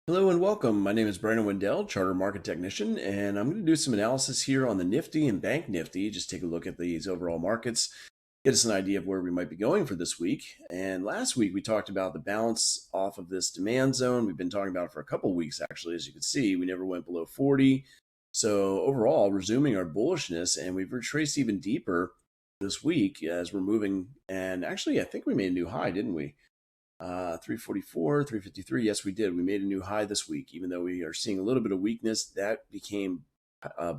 Hello and welcome. My name is Brandon Wendell, Charter Market Technician, and I'm going to do some analysis here on the Nifty and Bank Nifty. Just take a look at these overall markets, get us an idea of where we might be going for this week. And last week we talked about the bounce off of this demand zone. We've been talking about it for a couple of weeks, actually. As you can see, we never went below 40. So overall, resuming our bullishness, and we've retraced even deeper this week as we're moving. And actually, I think we made a new high, didn't we? 344, 353. Yes, we did. We made a new high this week, even though we are seeing a little bit of weakness. That became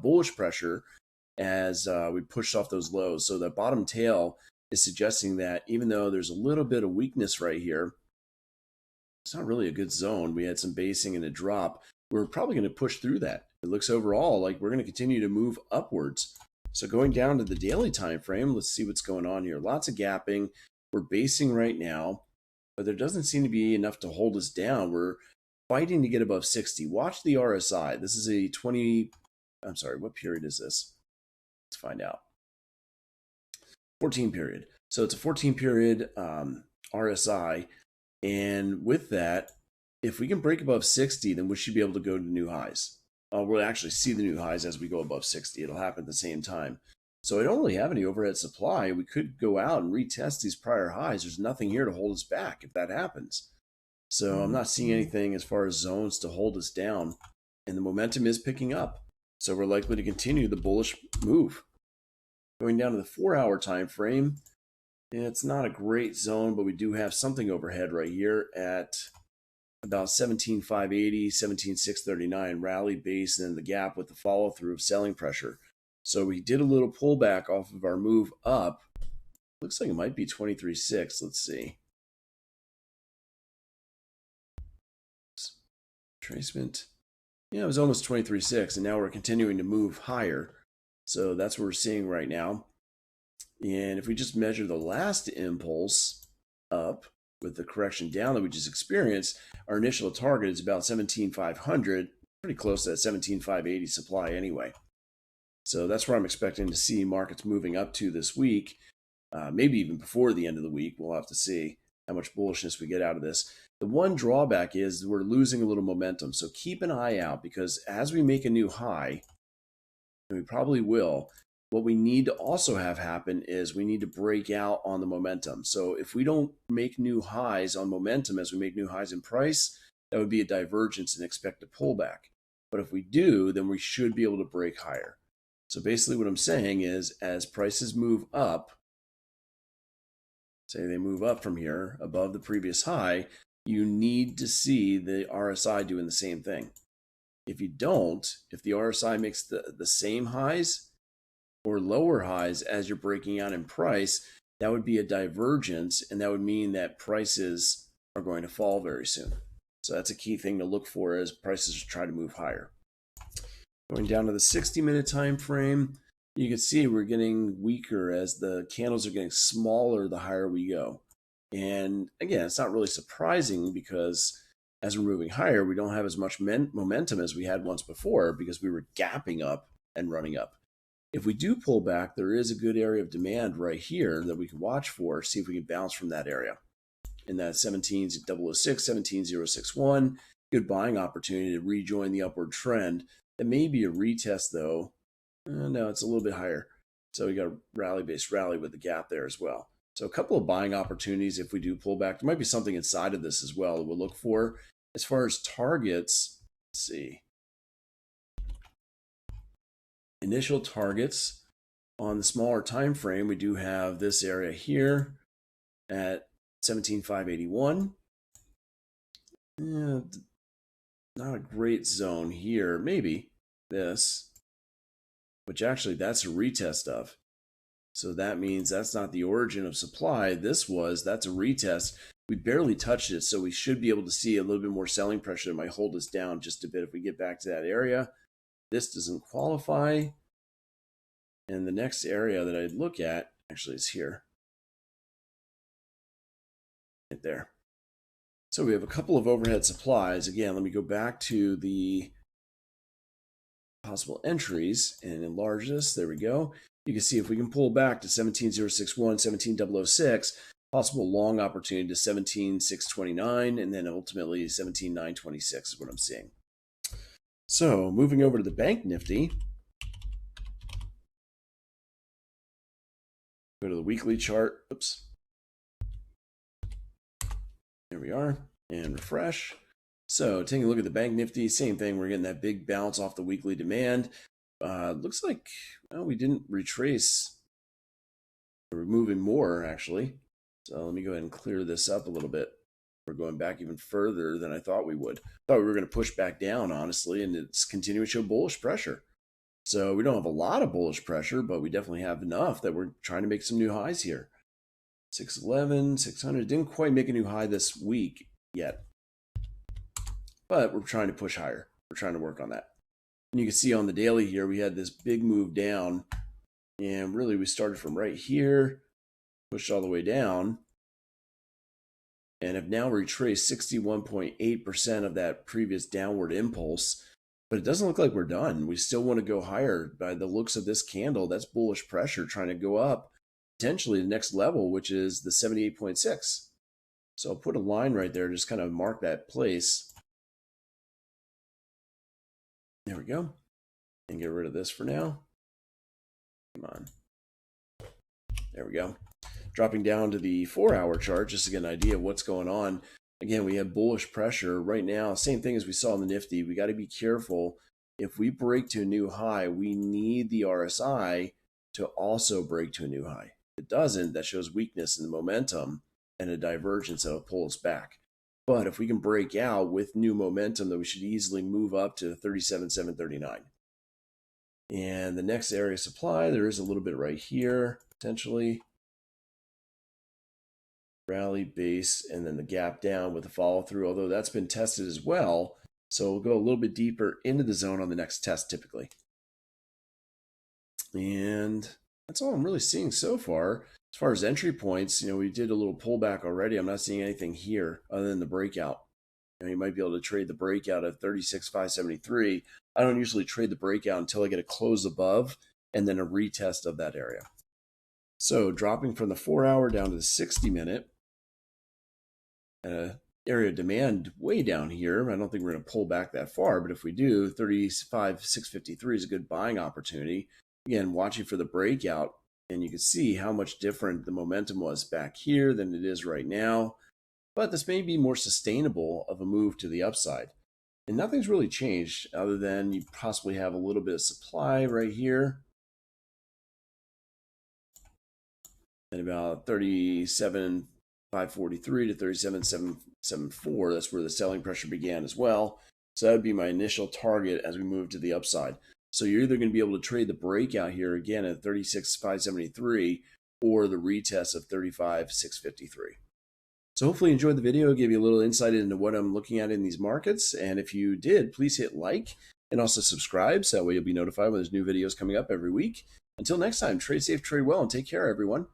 bullish pressure as we pushed off those lows. So the bottom tail is suggesting that even though there's a little bit of weakness right here, it's not really a good zone. We had some basing and a drop. We're probably going to push through that. It looks overall like we're going to continue to move upwards. So going down to the daily time frame, let's see what's going on here. Lots of gapping. We're basing right now, but there doesn't seem to be enough to hold us down. We're fighting to get above 60. Watch the RSI. This is a 20, I'm sorry, what period is this? Let's find out. 14 period. So it's a 14 period RSI. And with that, if we can break above 60, then we should be able to go to new highs. We'll actually see the new highs as we go above 60. It'll happen at the same time. So I don't really have any overhead supply. We could go out and retest these prior highs. There's nothing here to hold us back if that happens. So I'm not seeing anything as far as zones to hold us down. And the momentum is picking up. So we're likely to continue the bullish move. Going down to the 4-hour time frame, it's not a great zone, but we do have something overhead right here at about 17,580, 17,639 rally base, and then the gap with the follow through of selling pressure. So we did a little pullback off of our move up. Looks like it might be 23.6. Let's see. Tracement. Yeah, it was almost 23.6, and now we're continuing to move higher. So that's what we're seeing right now. And if we just measure the last impulse up with the correction down that we just experienced, our initial target is about 17,500, pretty close to that 17,580 supply anyway. So that's where I'm expecting to see markets moving up to this week, maybe even before the end of the week. We'll have to see how much bullishness we get out of this. The one drawback is we're losing a little momentum. So keep an eye out, because as we make a new high, and we probably will, what we need to also have happen is we need to break out on the momentum. So if we don't make new highs on momentum as we make new highs in price, that would be a divergence and expect a pullback. But if we do, then we should be able to break higher. So basically what I'm saying is, as prices move up, say they move up from here above the previous high, you need to see the RSI doing the same thing. If you don't, if the RSI makes the same highs or lower highs as you're breaking out in price, that would be a divergence, and that would mean that prices are going to fall very soon. So that's a key thing to look for as prices try to move higher. Going down to the 60-minute time frame, you can see we're getting weaker as the candles are getting smaller the higher we go. And again, it's not really surprising, because as we're moving higher, we don't have as much momentum as we had once before, because we were gapping up and running up. If we do pull back, there is a good area of demand right here that we can watch for, see if we can bounce from that area. In that 17,006, 17,061, good buying opportunity to rejoin the upward trend. It may be a retest though. No, it's a little bit higher. So we got a rally-based rally with the gap there as well. So a couple of buying opportunities if we do pull back. There might be something inside of this as well that we'll look for. As far as targets, let's see. Initial targets on the smaller time frame, we do have this area here at 17,581. Not a great zone here. Maybe this, which actually that's a retest of. So that means that's not the origin of supply. That's a retest. We barely touched it, so we should be able to see a little bit more selling pressure that might hold us down just a bit if we get back to that area. This doesn't qualify. And the next area that I'd look at actually is here. Right there. So we have a couple of overhead supplies. Again, let me go back to the possible entries and enlarge this. There we go. You can see if we can pull back to 17,061, 17,006, possible long opportunity to 17,629 and then ultimately 17,926 is what I'm seeing. So moving over to the Bank Nifty, go to the weekly chart. Oops. There we are, and refresh. So taking a look at the Bank Nifty, same thing. We're getting that big bounce off the weekly demand. Looks like, well, we didn't retrace. We're moving more, actually. So let me go ahead and clear this up a little bit. We're going back even further than I thought we would. Thought we were going to push back down, honestly, and it's continuing to show bullish pressure. So we don't have a lot of bullish pressure, but we definitely have enough that we're trying to make some new highs here. 611, 600. Didn't quite make a new high this week yet, but we're trying to push higher. We're trying to work on that. And you can see on the daily here, we had this big move down, and really we started from right here, pushed all the way down, and have now retraced 61.8% of that previous downward impulse. But it doesn't look like we're done. We still want to go higher. By the looks of this candle, that's bullish pressure trying to go up potentially the next level, which is the 78.6. So I'll put a line right there, just kind of mark that place. There we go. And get rid of this for now. Come on. There we go. Dropping down to the 4-hour chart, just to get an idea of what's going on. Again, we have bullish pressure right now. Same thing as we saw in the Nifty. We got to be careful. If we break to a new high, we need the RSI to also break to a new high. If it doesn't, that shows weakness in the momentum and a divergence that will pull us back. But if we can break out with new momentum, then we should easily move up to 37,739. And the next area of supply, there is a little bit right here, potentially. Rally base, and then the gap down with the follow through, although that's been tested as well. So we'll go a little bit deeper into the zone on the next test typically. And that's all I'm really seeing so far. As far as entry points, we did a little pullback already. I'm not seeing anything here other than the breakout. You might be able to trade the breakout at 36,573. I don't usually trade the breakout until I get a close above and then a retest of that area. So dropping from the 4-hour down to the 60-minute. Area of demand way down here. I don't think we're going to pull back that far, but if we do, 35,653 is a good buying opportunity. Again, watching for the breakout, and you can see how much different the momentum was back here than it is right now. But this may be more sustainable of a move to the upside. And nothing's really changed other than you possibly have a little bit of supply right here. At about 37,543 to 37,774, that's where the selling pressure began as well. So that would be my initial target as we move to the upside. So you're either going to be able to trade the breakout here again at 36,573 or the retest of 35,653. So hopefully you enjoyed the video. It gave you a little insight into what I'm looking at in these markets. And if you did, please hit like and also subscribe. So that way you'll be notified when there's new videos coming up every week. Until next time, trade safe, trade well, and take care, everyone.